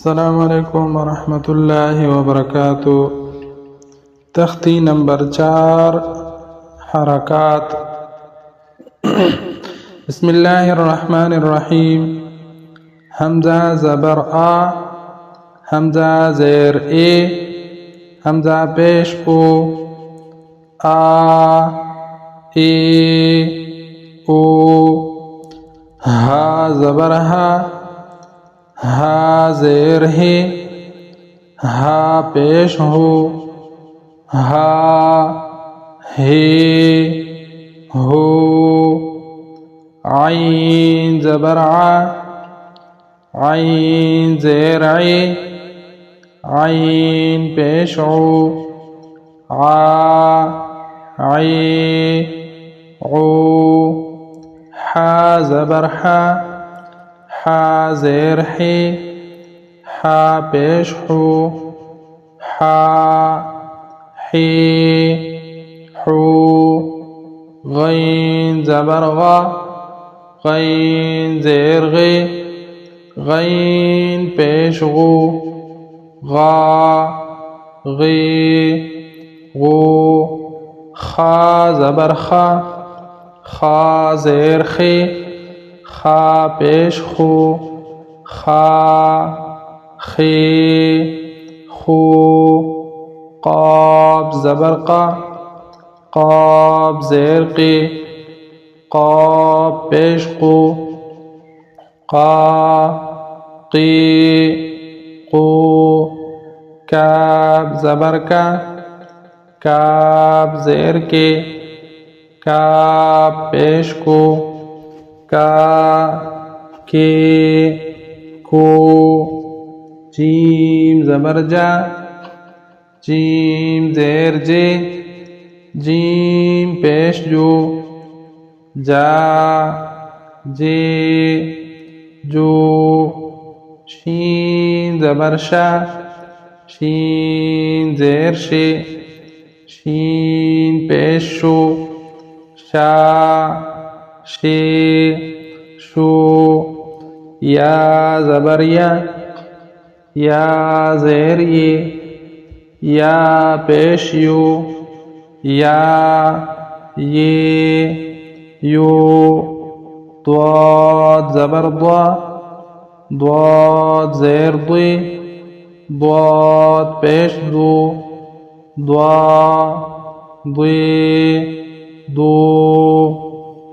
अस्सलामु अलैकुम वरहमतुल्लाहि वबरकातुह। तख्ती नंबर 4 हरकात। बिस्मिल्लाहिर्रहमानिर्रहीम। हमजा ज़बर आ, हमजा ज़ेर ए, हमजा पेश ओ, आ ए ओ, हा ज़बर हा ज़ेर है, हा पेश हो, हा हे हो, आइन ज़बर आइन ज़ेर आइन पेश ओ, आए ओ, हा ज़बर हा ज़ेर है, हा पेश हो, हा हे हो, गैन ज़बर गैन ज़ेर गैन पेश गो, गा गे गो, खा ज़बर खा ज़ेर खे, खा पेश खो, खा खे खो, क़ाब ज़बर क़ाब ज़ेर क़े, क़ाब पेश क़ो, क़ा क़े क़ो, काब ज़बर काब ज़ेर के, काब पेश को, का के को, जीम ज़बर जीम ज़ेर जे, जीम पेश जो, जा जे जो, शीन ज़बर शीन ज़ेर शे, शीन पेश शो, शा शे शो, या ज़बर या ज़ेर या पेश यो, या ये यो, द्वाद ज़बर द्वाद ज़ेर द्वाद पेश दो, द्वा द्वे दो।